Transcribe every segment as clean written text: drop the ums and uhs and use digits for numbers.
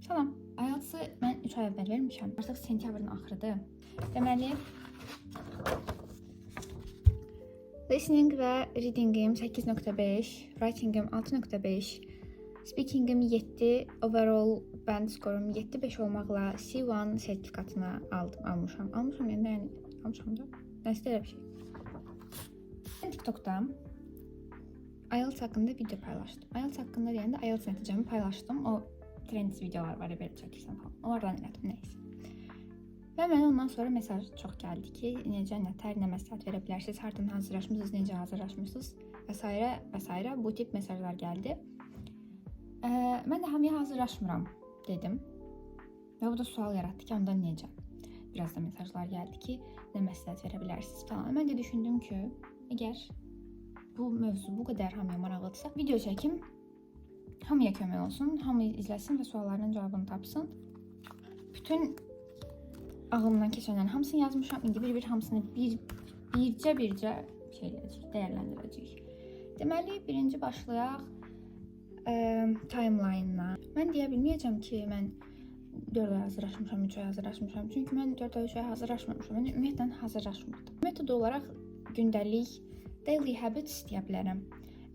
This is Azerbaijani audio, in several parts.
Salam. IELTS-ı mən 3 ay əvvəl vermişəm. Artıq sentyabrın axırıdır. Deməli, listening və readingim 8.5, writingim 6.5, speakingim 7, overall band skorum 7.5 olmaqla C1 sertifikatını almışam. Almışam da. Nəsə elə bir şey. Mən TikTokda IELTS haqqında video paylaşdım. IELTS haqqında deyəndə IELTS nəticəmi paylaşdım. O trends videolar var, belə çəkirsən falan. Onlardan elədim, nəysə. Və mənə ondan sonra mesaj çox gəldi ki, necə, nətər, nə məsləhət verə bilərsiniz, hardan hazırlaşmısınız, necə hazırlaşmısınız və s. bu tip mesajlar gəldi. Mən də hamıya hazırlaşmıram dedim. Və bu da sual yaratdı ki, ondan necə? Biraz da mesajlar gəldi ki, nə məsləhət verə bilərsiniz falan. Mən də düşündüm ki, əgər bu mövzu bu qədər hamıya maraqlıdırsa, video çəkim, hamıya kömək olsun, hamı izləsin və suallarının cavabını tapsın. Bütün ağlımdan keçənlərin hamısını yazmışam. İndi bir hamısını bircə dəyərləndirəcəyik. Deməli, birinci başlayaq timeline-la. Mən deyə bilməyəcəm ki, mən 4 ay hazırlaşmışam, 3 ay hazırlaşmışam. Çünki mən 4 ay, 3 ay hazırlaşmamışam. Mən ümumiyyətlə hazırlaşmırdım. Metod olaraq gündəlik daily habits deyə bilərəm.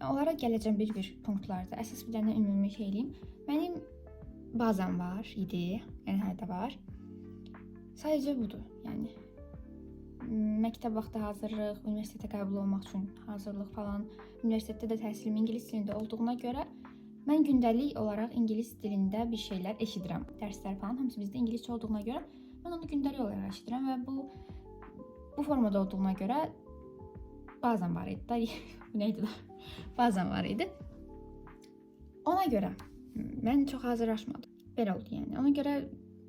Onlara gələcəm bir punktlarda. Əsas bir dənə ümumi şey eləyim. Mənim bazam var idi, yəni hələ də var. Sadəcə budur, yəni məktəb vaxtı hazırlıq, universitetə qəbul olmaq üçün hazırlıq falan, universitetdə də təhsilim ingilis dilində olduğuna görə mən gündəlik olaraq ingilis dilində bir şeylər eşidirəm. Dərslər falan hamısı bizdə ingiliscə olduğuna görə mən onu gündəlik olaraq eşidirəm və bu formada olduğuna görə bazam var idi da, bu neydi da, bazam var idi. Ona görə mən çox hazırlaşmadım. Belə oldu yəni. Ona görə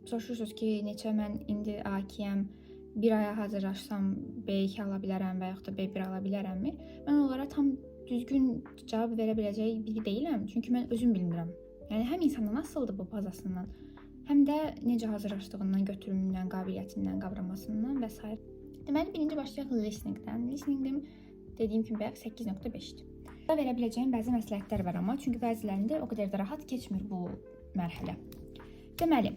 soruşursunuz ki, neçə mən indi A2-yəm, bir aya hazırlaşsam B2 ala bilərəm və yaxud da B1 ala bilərəmmi? Mən onlara tam düzgün cavab verə biləcək biri deyiləm. Çünki mən özüm bilmirəm. Yəni həm insanın nasıldır bu bazasından, həm də necə hazırlaşdığından, götürümündən, qabiliyyətindən, qavramasından və s. Deməli, birinci başlayaq listeningdən. Listeningim dediyim kimi bayaq 8.5-dir. Burada verə biləcəyim bəzi məsləhətlər var amma, çünki bəzilərində o qədər də rahat keçmir bu mərhələ. Deməli,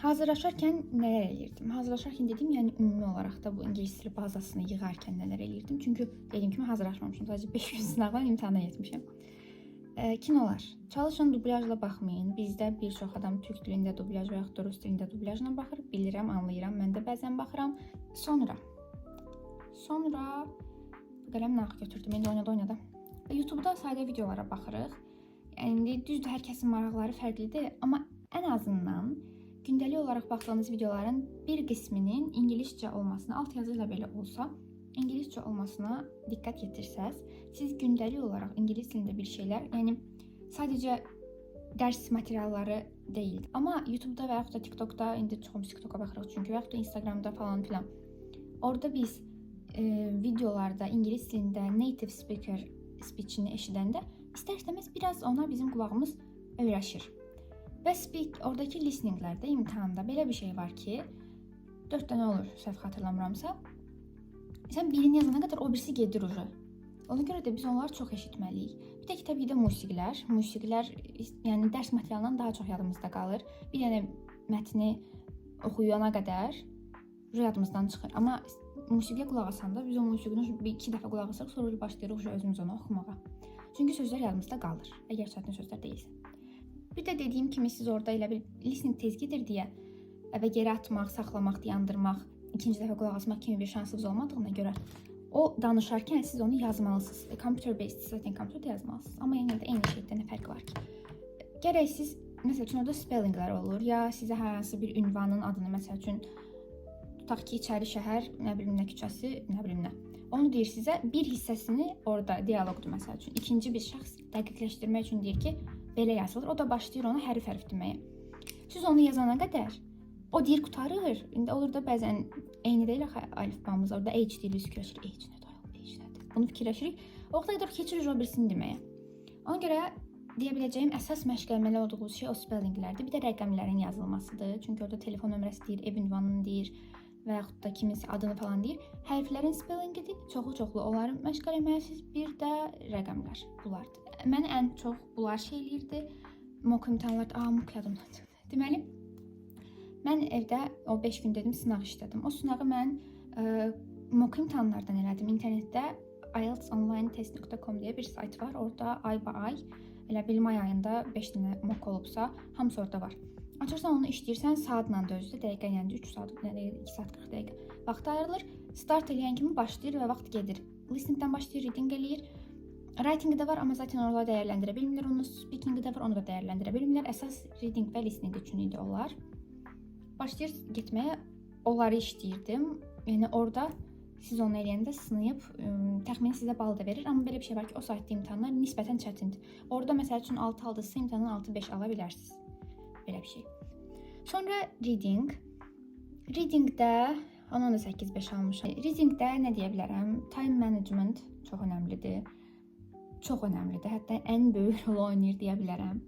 hazırlaşarkən nələr eləyirdim? Hazırlaşarkən dedim, yəni ümumi olaraq da bu ingilis dili bazasını yığarkən nələr eləyirdim? Çünki dediyim kimi hazırlaşmamışam. Sadəcə 5 gün sınavdan imtahana getmişəm. Kinolar. Çalışın dublyajla baxmayın. Bizdə bir çox adam türk dilində dublyaj və yaxud da rus dilində dublyajla baxır. Bilirəm, anlayıram. Mən də bəzən baxıram. Sonra qələm nax götürdüm. İndi oynadı. YouTube-da sadə videolara baxırıq. Yəni düzdür, hər kəsin maraqları fərqlidir, amma ən azından gündəlik olaraq baxdığınız videoların bir qisminin ingiliscə olmasına, alt yazı ilə belə olsa, ingiliscə olmasına diqqət yetirsəz, siz gündəlik olaraq ingilis dilində bir şeylər, yəni sadəcə dərs materialları deyil. Amma YouTube-da və yaxud da TikTok-da, indi çoxumuz TikTok-a baxırıq çünki, və yaxud da Instagram-da falan filan. Orada biz videolarda ingilis dilində native speaker speech-ini eşidəndə istər-istəməz biraz ona bizim qulağımız öyrəşir. Və oradakı listeninglərdə, imtahanda belə bir şey var ki, 4 dənə olur, səhv xatırlamıramsa, sən birini yazana qədər o birisi gedir ucu. Ona görə də biz onları çox eşitməliyik. Bir də ki, təbii də musiqilər, yəni dərs materialından daha çox yadımızda qalır. Bir dənə mətni oxuyana qədər yadımızdan çıxır. Amma musiqiyə qulaq asanda biz o musiqini 2 dəfə qulaq asırıq, sonra başlayırıq özümüz onu oxumağa. Çünki sözlər yadımızda qalır, əgər çətin sözlər deyilsə. Bir də dediyim kimi siz orada elə bir listening tez gedir deyə və geri atmaq, saxlamaq, dayandırmaq, ikinci dəfə qulaq asmaq kimi bir şansınız olmadığına görə o danışarkən siz onu yazmalısınız. Computer based, zaten computerdə yazmalısınız. Amma yenə də eyni şeydə nə fərqi var ki? Gərək siz, məsəl üçün orada spellinglər olur, ya sizə hər hansı bir ünvanın adını, məsəl üçün tutaq ki, İçəri şəhər, nə bilim nə küçəsi, nə bilim nə. Onu deyir sizə, bir hissəsini orada dialoqdur məsəl üçün. İkinci bir şəxs dəqiqləşdirmək üçün deyir ki, belə yazılır. O da başlayır onu hərf deməyə. Siz onu yazana qədər o deyir qutarır. İndi olur da bəzən eyni deyil alifbamız. Orada H deyilir, fikirləşirik. H nədir? Bunu fikirləşirik. O vaxta qədər keçirir o birisini deməyə. Ona görə deyə biləcəyim əsas məşqləməli olduğu şey o spellinglərdir. Bir də rəqəmlərin yazılmasıdır. Çünki orada telefon nömrəsi deyir, ev ünvanını deyir və yaxud da kiminsə adını falan deyir. Hərflərin spellingidir, çoxlu onları məşq eləməlisiniz. Bir də rəqəmlər, bunlardır. Mən ən çox bunlar şey eləyirdi. Mock imtahanlarda, mock yadımdan çıxdı. Deməli, mən evdə o 5 gün dedim sınaq işlədim. O sınağı mən mock imtahanlardan elədim. İnternetdə ieltsonlinetest.com deyə bir sayt var. Orada ay elə bil may ayında 5 dənə mock olubsa, hamısı orada var. Açırsan onu işləyirsən, saatla da özü dəqiqə, yəni 3 saat, 2 saat 40 dəqiqə vaxt ayrılır. Start eləyən kimi başlayır və vaxt gedir. Listeningdən başlayır, reading eləyir. Writing-də var, amma zaten oraları dəyərləndirə bilmirlər. Onu speaking-də var, onu da dəyərləndirə bilmirlər. Əsas reading və listening üçün idi onlar. Başlayır getməyə, onları işləyirdim. Yəni orada siz onu eləyəndə sınayıb təxmini sizə bal da verir. Amma belə bir şey var ki, o saytda imtahanlar nisbətən çətindir. Orada məsəl üçün 6 aldınızsa imtahandan 6-5 ala bilərsiniz. Belə bir şey. Sonra reading. Readingdə ona da 8-5 almışam. Readingdə nə deyə bilərəm? Time management çox önəmlidir. Çox önəmlidir. Hətta ən böyük rol oynayır deyə bilərəm.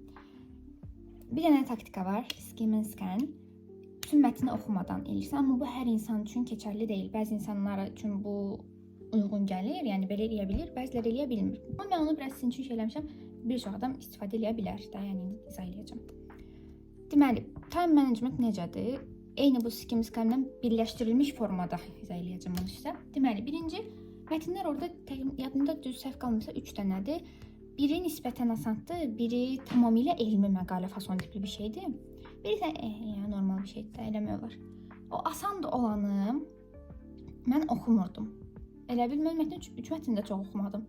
Bir dənə taktika var. Skim and scan. Bütün mətni oxumadan eləyirsən, amma bu hər insan üçün keçərli deyil. Bəzi insanlar üçün bu uyğun gəlir, yəni belə eləyə bilir, bəziləri eləyə bilmir. Amma mən onu biraz sizin üçün şey eləmişəm, bir çox adam istifadə eləyə bilər də, yəni indi izah eləyəcəm. Deməli, time management necədir? Eyni bu skim scan'dan birləşdirilmiş formada izah eləyəcəm onu sizə. Deməli, birinci, mətnlər orada yadımda düz səhv qalmırsa 3 dənədir. Biri nisbətən asandır, biri tamamilə elmi məqalə fason tipli bir şeydir. Biri də normal bir şeydir də, eləmək olar. O asan da olanı mən oxumurdum. Elə bil, mən mətni 3 mətni də çox oxumadım.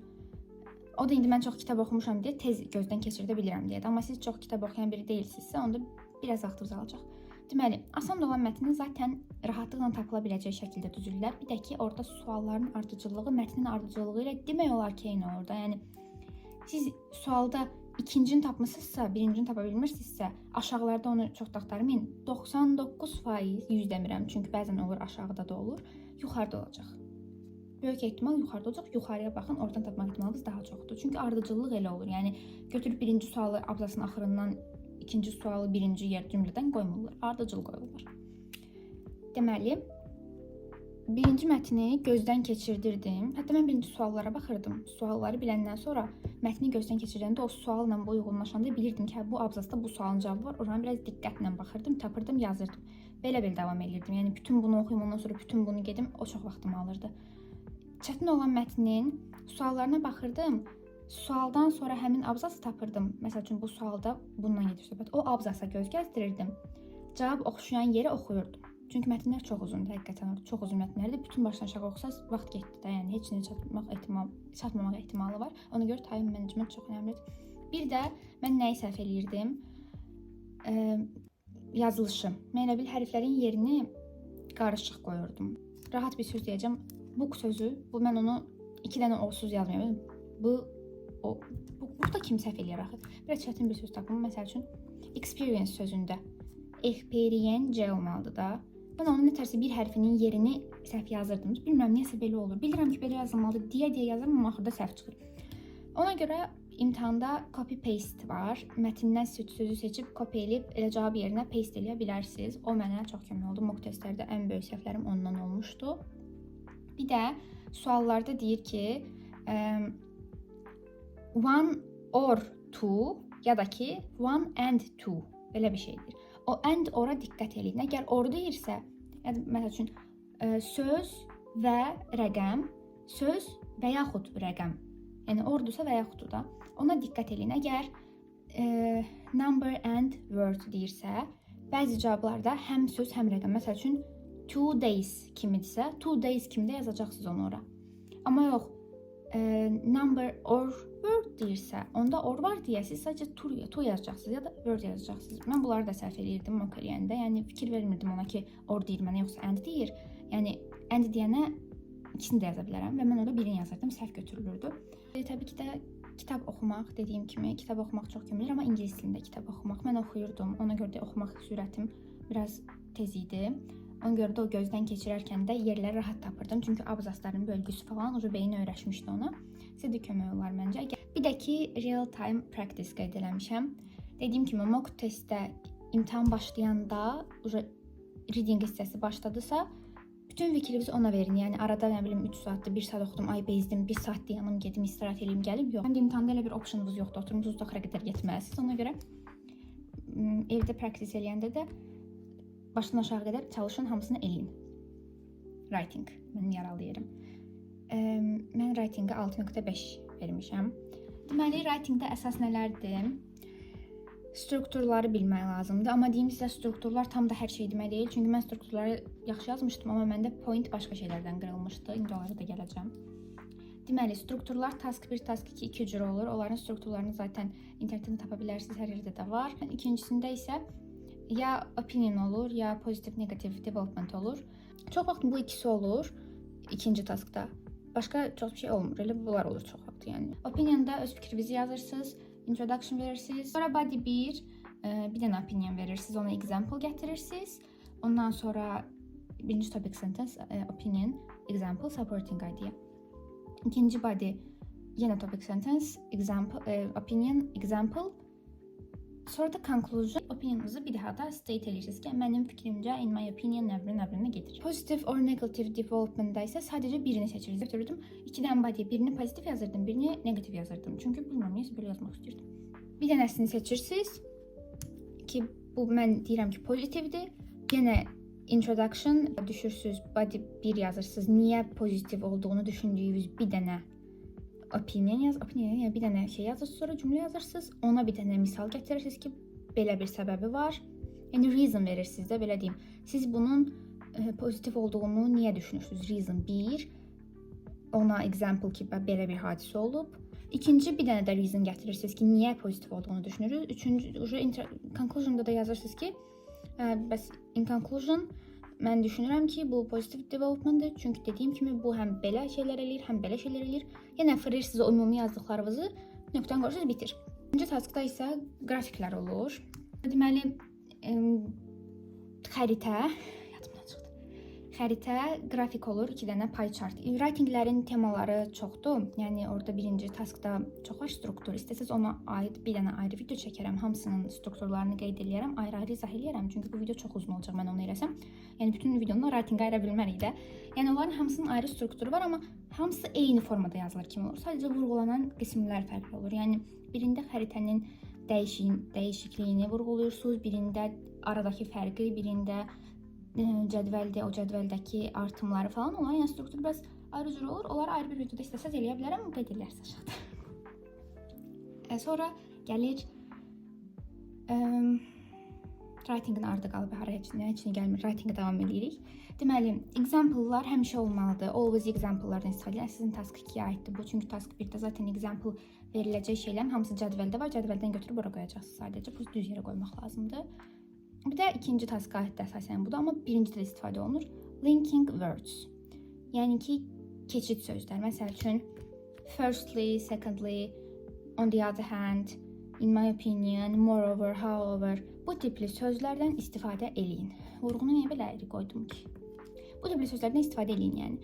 O da indi mən çox kitab oxumuşam deyə tez gözdən keçirdə bilirəm deyə. Amma siz çox kitab oxuyan biri deyilsinizsə, onda biraz vaxtınız alacaq. Deməli, asan olan mətnin zaten rahatlıqla tapıla biləcək şəkildə düzülürlər. Bir də ki, orada sualların ardıcıllığı mətnin ardıcıllığı ilə demək olar ki, eyni orada. Yəni, siz sualda ikincini tapmışsınızsa, birincini tapa bilmirsinizsə, aşağılarda onu çox da axtarmayın. 99%, 100 demirəm, çünki bəzən olur, aşağıda da olur, yuxarıda olacaq. Böyük ehtimal yuxarıda olacaq, yuxarıya baxın, oradan tapmaq ehtimalınız daha çoxdur. Çünki ardıcıllıq elə olur, yəni götürüb birinci sualı abzasın axırından, ikinci sualı birinci yer cümlədən qoymurlar, ardıcıl qoyurlar. Deməli, birinci mətni gözdən keçirdirdim. Hətta mən birinci suallara baxırdım. Sualları biləndən sonra mətni gözdən keçirdəndə o sualla bu uyğunlaşanda bilirdim ki, bu abzasda bu sualın cavabı var. Oranı biraz diqqətlə baxırdım, tapırdım, yazırdım. Belə davam edirdim. Yəni bütün bunu oxuyum, ondan sonra bütün bunu gedim, o çox vaxtımı alırdı. Çətin olan mətnin suallarına baxırdım. Sualdan sonra həmin abzası tapırdım. Məsəl üçün bu sualda bundan gedir söhbət. O abzasa göz gəzdirirdim. Cavab oxşayan yeri oxuyurdum. Çünki mətnlər çox uzundur, həqiqətən çox uzun mətnlərdir. Bütün başdan aşağı oxusaz vaxt getdi də, yəni heç nə çatmamaq ehtimalı var. Ona görə time management çox önəmlidir. Bir də mən nəyi səhv eləyirdim? Yazılışı. Mən elə bil hərflərin yerini qarışıq qoyurdum. Rahat bir söz deyəcəm. Book sözü, mən onu 2 dənə o-suz yazmayayım. Burada kim səhv eləyir axı? Biraz çətin bir söz tapım. Məsəl üçün, experience sözündə experience olmalıdır da. Mən onun nətərsə bir hərfinin yerini səhv yazırdım. Bilmirəm, niyəsə belə olur. Bilirəm ki, belə yazılmalıdır deyə yazırım, amma axırda səhv çıxır. Ona görə imtahanda copy-paste var. Mətindən sözü seçib, copy eləyib, elə cavab yerinə paste eləyə bilərsiniz. O mənə çox kömək oldu. Mock testlərdə ən böyük səhvlərim ondan olmuşdu. Bir də suallarda deyir ki, one or two ya da ki one and two belə bir şeydir. O and ora diqqət edin. Əgər or deyirsə, yəni məsəl üçün söz və rəqəm, söz və yaxud rəqəm. Yəni ordursa və yaxud da ona diqqət edin. Əgər number and word deyirsə, bəzi cavablarda həm söz, həm rəqəm. Məsəl üçün 2 days kimidirsə, 2 days kimdə yazacaqsınız onu ora. Amma yox, number or word deyirsə, onda or var deyə siz sadəcə to yazacaqsınız ya da word yazacaqsınız. Mən bunları da səhv eləyirdim mock eləyəndə. Yəni fikir vermirdim ona ki, or deyir mənə yoxsa and deyir. Yəni and deyənə ikisini də yaza bilərəm və mən orada birini yazırdım, səhv götürülürdü. Təbii ki də kitab oxumaq, dediyim kimi, kitab oxumaq çox köməkdir, amma ingilis dilində kitab oxumaq. Mən oxuyurdum, ona görə də oxumaq sürətim biraz tez idi. Ona görə də o gözdən keçirərkən də yerləri rahat tapırdım. Çünki abzasların bölgüsü falan beyin öyrəşmişdi ona. Sizə də kömək olar məncə. Bir də ki, real time practice qeyd eləmişəm. Dediyim kimi, mock testdə imtahan başlayanda, reading hissəsi başladısa, bütün fikrinizi ona verin. Yəni arada nə bilim 3 saatdır, 1 saat oxudum, ay bezdim, 1 saat dayanım, gedim, istirahət eləyim, gəlib. Yox. Həm də imtahanda elə bir optionunuz yoxdur, oturmusunuz axıra qədər getməlisiniz. Ona görə evdə praktis eləyəndə də başdan aşağı qədər çalışın, hamısını eləyin. Writing. Mən yaralayıram. Mən writingə 6.5 vermişəm. Deməli, writingdə əsas nələrdir? Strukturları bilmək lazımdır. Amma deyim sizə, strukturlar tam da hər şey demək deyil. Çünki mən strukturları yaxşı yazmışdım, amma məndə point başqa şeylərdən qırılmışdı. İndi onlara da gələcəm. Deməli, strukturlar task 1, task 2 iki cür olur. Onların strukturlarını zaten internetdən tapa bilərsiniz, hər yerdə də var. İkincisində isə ya opinion olur, ya positive, negative development olur. Çox vaxt bu ikisi olur ikinci taskda. Başqa çox bir şey olmur. Elə bunlar olur çox vaxt, yəni. Opinionda öz fikrinizi yazırsınız, introduction verirsiniz. Sonra body 1, bir dənə opinion verirsiniz, ona example gətirirsiniz. Ondan sonra birinci topic sentence, opinion, example, supporting idea. İkinci body, yenə topic sentence, example, opinion, example. Sonra da conclusion, opinionunuzu bir daha da state edirsiniz ki, mənim fikrimcə, in my opinion, nəbrinə gedir. Positive or negative development-da isə sadəcə birini seçirsiniz. Götürdüm, 2 dənə body, birini pozitiv yazırdım, birini negativ yazırdım. Çünki bilmirəm, neysə belə yazmaq istəyirdim. Bir dənəsini seçirsiniz ki, bu mən deyirəm ki, pozitivdir. Yenə introduction düşürsünüz, body 1 yazırsınız. Niyə pozitiv olduğunu düşündüyünüz bir dənə opinion bir dənə şey yazırsınız, sonra cümlə yazırsınız. Ona bir dənə misal gətirirsiniz ki, belə bir səbəbi var. Yəni reason verirsiniz də, belə deyim. Siz bunun pozitiv olduğunu niyə düşünürsünüz? Reason 1. Ona example ki, belə bir hadisə olub. İkinci bir dənə də reason gətirirsiniz ki, niyə pozitiv olduğunu düşünürüz. Üçüncü conclusion'da da yazırsınız ki, bəs in conclusion mən düşünürəm ki, bu positive development-dir. Çünki dediyim kimi bu həm belə şeylər eləyir, həm belə şeylər eləyir. Yenə fırırsınız o ümumi yazdıqlarınızı, nöqtəni qoyursunuz, bitir. İkinci taskda isə qrafiklər olur. Deməli, xəritə, qrafik olur, 2 dənə pie chart. Writinglərin temaları çoxdur. Yəni orada birinci taskda çox var struktur. İstəsəz ona aid bir dənə ayrı video çəkərəm. Hamısının strukturlarını qeyd edərəm, ayrı-ayrı izah edərəm. Çünki bu video çox uzun olacaq mən onu eləsəm. Yəni bütün videonu writingə ayıra bilmərik də. Yəni onların hamısının ayrı strukturu var, amma hamısı eyni formada yazılır kimi olur. Sadəcə vurğulanan qismlər fərqli olur. Yəni birində xəritənin dəyişikliyini vurğulayırsınız, birində aradakı fərqi, birində cədvəldə, o cədvəldəki artımları falan olan, yəni struktur biraz ayrı cür olur. Onları ayrı bir videoda istəsəz eləyə bilərəm, qeyd edərsiniz aşağıda. Sonra gəlir writing-in ardı qalıb, heç nə gəlmir, writing-ə davam edirik. Deməli, example-lar həmişə olmalıdır. Always example-lardan istifadə edin. Sizin task 2-yə aiddir bu. Çünki task 1-də zaten example veriləcək şeylərin hamısı cədvəldə var. Cədvəldən götürüb ora qoyacaqsınız sadəcə. Bu düz yerə qoymaq lazımdır. Bir də ikinci task aiddir əsasən budur, amma birincidə istifadə olunur. Linking words. Yəni ki, keçid sözlər. Məsəl üçün, firstly, secondly, on the other hand, in my opinion, moreover, however. Bu tipli sözlərdən istifadə eləyin. Vurğunu niyə belə ayrı qoydum ki? Bu tipli sözlərdən istifadə eləyin, yəni.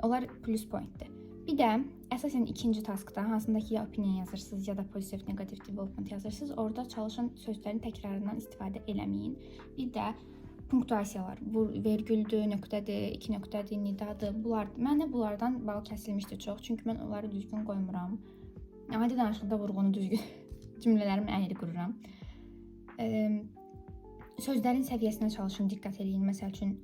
Onlar plus pointdir. Bir də əsasən ikinci taskda, hansındakı ya opinion yazırsınız, ya da positive, negative development yazırsınız, orada çalışan sözlərin təkrarından istifadə eləməyin. Bir də punktuasiyalar, bu vergüldür, nöqtədir, 2 nöqtədir, nidadır, bunlardır. Mənə bunlardan bal kəsilmişdir çox, çünki mən onları düzgün qoymuram. Adi danışıqda vurğunu düzgün cümlələrimi əyri qururam. Sözlərin səviyyəsinə çalışın, diqqət eləyin. Məsəl üçün,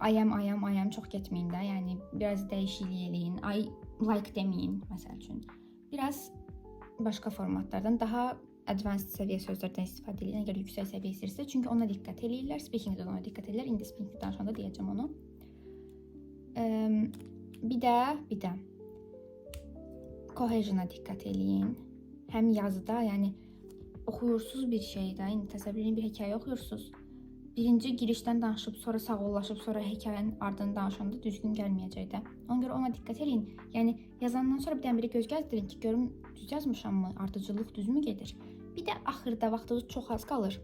I am çox getməyin də, yəni biraz dəyişiklik eləyin. I like deməyin, məsəl üçün. Biraz başqa formatlardan, daha advanced səviyyə sözlərdən istifadə edin, əgər yüksək səviyyə istəyirsə, çünki ona diqqət eləyirlər, speakingdə ona diqqət eləyirlər, indi speakingdə danışanda deyəcəm onu. Bir də cohesion'a diqqət eləyin. Həm yazıda, yəni oxuyursunuz bir şeydə, indi təsəvvür edin bir hekayə oxuyursunuz. Birinci girişdən danışıb, sonra sağollaşıb, sonra hekayənin ardını danışanda düzgün gəlməyəcək də. Ona görə ona diqqət eləyin. Yəni yazandan sonra bir dənə biri göz gəzdirin ki, görüm düz yazmışammı, ardıcıllıq düzmü gedir. Bir də axırda vaxtınız çox az qalır.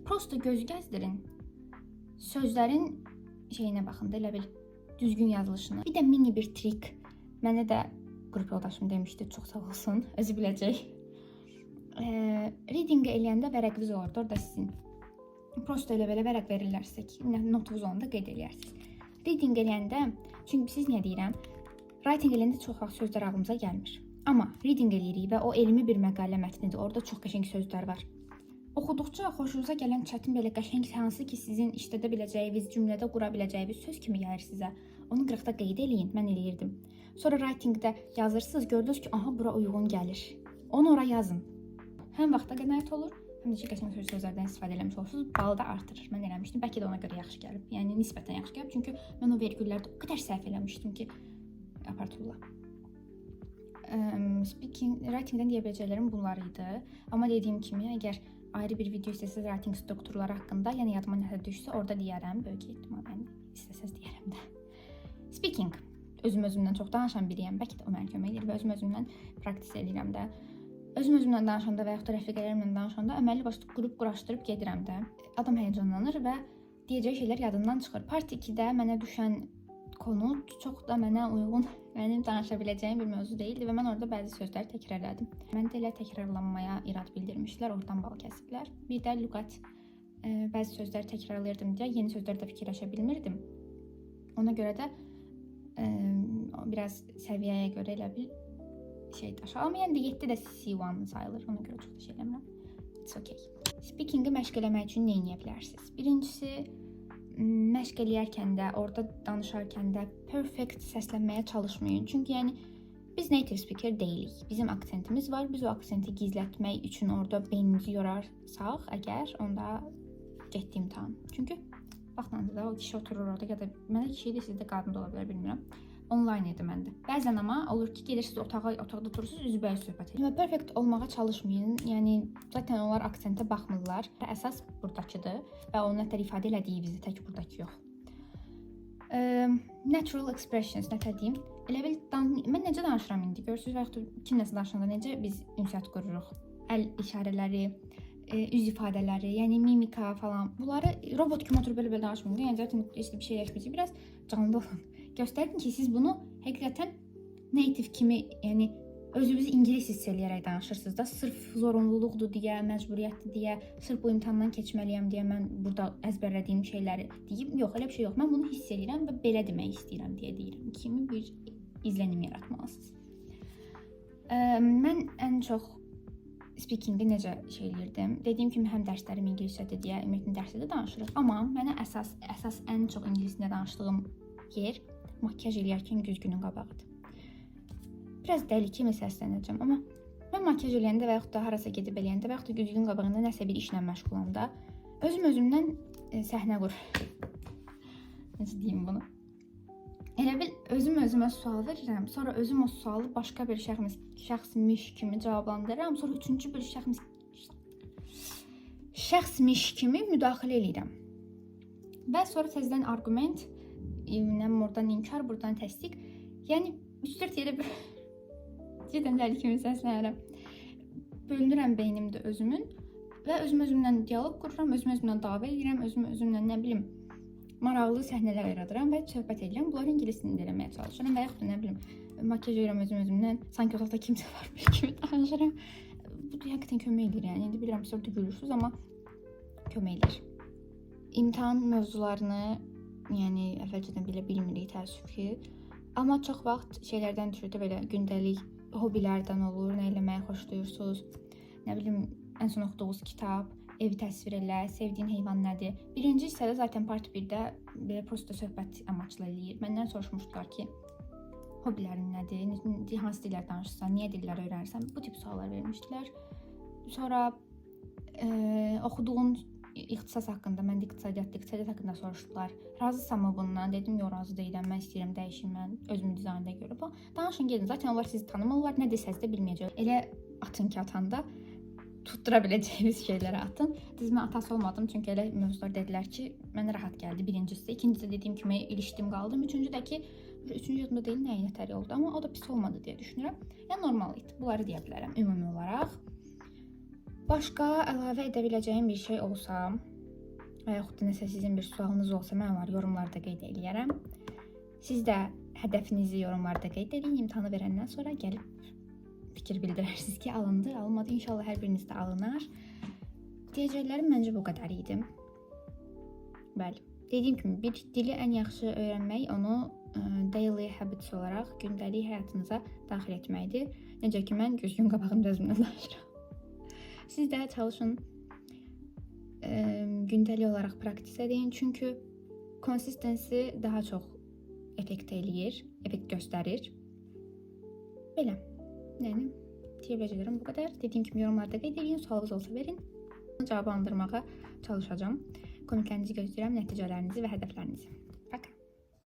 Prosta gözü gəzdirin. Sözlərin şeyinə baxın da, elə bil düzgün yazılışına. Bir də mini bir trik. Mənə də qrup yoldaşım demişdi, çox sağ olsun, özü biləcək. Reading eləyəndə vərəqiniz olur, orada sizin. Prosta elə belə vərəq verirlər sizə ki, notunuz onda qeyd eləyərsiniz. Reading eləyəndə, çünki siz niyə deyirəm, writing eləyəndə çox vaxt sözlər ağlımıza gəlmir. Amma reading eləyirik və o elmi bir məqalə mətnidir, orada çox qəşəng sözlər var. Oxuduqca xoşunuza gələn çətin belə qəşəng hansı ki sizin işlədə biləcəyiniz, cümlədə qura biləcəyiniz söz kimi gəlir sizə. Onu qıraqda qeyd eləyin, mən eləyirdim. Sonra writingdə yazırsınız, gördünüz ki, aha bura uyğun gəlir. Onu ora yazın. Həm vaxta qənaət olur, həm də ki qəşəng sözlərdən istifadə eləmiş olursunuz, balı da artırır. Mən eləmişdim, bəlkə də ona görə yaxşı gəlib. Yəni nisbətən yaxşı gəlib, çünki mən o vergüllərdə o qədər səhv eləmişdim ki, apartula. Writingdən deyə biləcəklərim bunlar idi. Amma dediyim kimi, əgər ayrı bir video istəsəz writing strukturları haqqında, yəni yadıma nəsə düşsə, orada deyərəm, böyük ehtimal istəsəz deyərəm də. Speaking. Özümdən çox danışan biriyəm, bəlkə də o mənə kömək edir və özümdən praktis edirəm də. Özümdən danışanda və yaxud da rəfiqələrimlə danışanda əməlli başlı qrup quraşdırıb gedirəm də. Adam həyəcanlanır və deyəcəyi şeylər yadından çıxır. Part 2-də mənə düşən konu çox da mənə uyğun, mənim danışa biləcəyim bir mövzu deyildi və mən orada bəzi sözləri təkrarladım. Mən də elə təkrarlanmaya irad bildirmişdilər, oradan bal kəsiblər. Bir də lüğət bəzi sözləri təkrarlayırdım deyə yeni sözlər də fikirləşə bilmirdim. Ona görə də biraz səviyyəyə görə elə bil şey daşır. Amma yəni də 7 də C1 sayılır. Ona görə çox da şey eləmirəm. It's okay. Speaking-i məşq eləmək üçün nə edə bilərsiniz? Birincisi, məşq eləyərkən də, orada danışarkən də perfect səslənməyə çalışmayın. Çünki yəni biz native speaker deyilik. Bizim aksentimiz var. Biz o aksenti gizlətmək üçün orada beynimizi yorarsaq, əgər onda getdi imtahan. Çünki baxdığınızda o kişi oturur orada ya da mənə kişi idi, sizdə qadın da ola bilər, bilmirəm. Online idi məndə. Bəzən amma olur ki, gedirsiniz otaqda oturursunuz, üzbəüz söhbət edir. Perfect olmağa çalışmayın. Yəni zaten onlar aksentə baxmırlar. Əsas burdakıdır və onu nətər ifadə elədiyinizi tək burdakı yox. Natural expressions, nətər deyim? Elə bil mən necə danışıram indi? Görürsüz və yaxud da kimləsə danışanda necə biz ünsiyyət qururuq? Əl işarələri, üz ifadələri, yəni mimika falan. Bunları robot kimi oturub belə danışmayın. Yəni zaten heç bir şey yaşmayacaq. Biraz canlı olun. Göstərdin ki, siz bunu həqiqətən native kimi, yəni özünüzü ingilis hiss eləyərək danışırsınız da. Sırf zorunluluqdur deyə, məcburiyyətdir deyə, sırf bu imtahandan keçməliyəm deyə mən burada əzbərlədiyim şeyləri deyim. Yox, elə bir şey yox. Mən bunu hiss eləyirəm və belə demək istəyirəm deyə deyirəm. Kimi bir izlənim yaratmalısınız. Mən ən çox speaking-i necə şey eləyirdim? Dediyim kimi həm dərslərim ingiliscədir deyə, ümumiyyətlə dərsdə danışırıq. Amma mənə əsas ən çox ingiliscə danışdığım yer makyaj eləyərkən güzgünün qabağıdır. Biraz dəli kimi səslənəcəm, amma mən makyaj eləyəndə və yaxud da harasa gedib eləyəndə və yaxud da güzgünün qabağında nəsə bir işlə məşğul olanda özümdən səhnə qur. Necə deyim bunu? Elə bil özümə sual verirəm, sonra özüm o sualı başqa bir şəxsmiş kimi cavablandırıram, sonra üçüncü bir şəxsmiş kimi müdaxilə edirəm. Və sonra təzədən arqument, oradan inkar, buradan təsdiq. Yəni 3-4 yerə cidden dəli kimi səslənirəm. Bölünürəm beynimdə özümün və özümdən diyaloq qururam, özümdən dava edirəm, özümdən nə bilim maraqlı səhnələr yaradıram və söhbət edirəm. Bunları ingiliscə eləməyə çalışıram və yaxud da nə bilim makyaj edirəm özümdən, sanki otaqda kimsə varmış kimi danışıram. Bu da həqiqətən kömək edir yəni. İndi bilirəm siz orada gülürsünüz, amma kömək edir. İmtahan mövzularını yəni əvvəlcədən belə bilmirik təəssüf ki. Amma çox vaxt şeylərdən düşür də belə gündəlik hobilərdən olur, nə eləməyi xoşlayırsınız, nə bilim ən son oxuduğunuz kitab, evi təsvir elə, sevdiyin heyvan nədir? Birinci hissədə zaten part 1-də belə prosta söhbət amaçlı eləyir. Məndən soruşmuşdular ki, hobilərin nədir, hansı dillər danışırsan, niyə dillər öyrənirsən? Bu tip suallar vermişdilər. Sonra oxuduğun ixtisas haqqında, mən də iqtisadiyyat haqqında soruşdular. Razısanmı bundan? Dedim, yox, razı deyiləm, mən istəyirəm dəyişim, mən özümün dizaynına görə. Danışın, gedin, zaten onlar sizi tanımırlar, nə desəz də bilməyəcək. Elə atın ki, atanda tuttura biləcəyiniz şeyləri atın. Dizmə atası olmadım, çünki elə mövzular dedilər ki, mənə rahat gəldi birincisi. İkincisi dediyim kimi ilişdim, qaldım. Üçüncü də ki, üçüncü yadımda deyil, nəyə nətəri oldu, amma o da pis olmadı deyə düşünürəm. Yəni normal idi, bunları deyə bilərəm ümumi olaraq. Başqa əlavə edə biləcəyim bir şey olsa və yaxud da nəsə sizin bir sualınız olsa, mən var yorumlarda qeyd eləyərəm. Siz də hədəfinizi yorumlarda qeyd edin. İmtahanı verəndən sonra gəlib fikir bildirərsiniz ki, alındı, alınmadı. İnşallah hər biriniz də alınar. Deyəcəklərim məncə bu qədər idi. Bəli. Dediyim kimi bir dili ən yaxşı öyrənmək onu daily habits olaraq gündəlik həyatınıza daxil etməkdir. Necə ki mən gözün qabağımda özümdən danışıram. Siz də çalışın, gündəlik olaraq praktis edin. Çünki konsistensi daha çox effekt eləyir, effekt göstərir. Belə. Yəni deyə biləcəklərim bu qədər. Dediyim kimi yorumlarda qeyd edin, sualınız olsa verin. Cavablandırmağa çalışacağam. Kommentlərinizi gözləyirəm, nəticələrinizi və hədəflərinizi.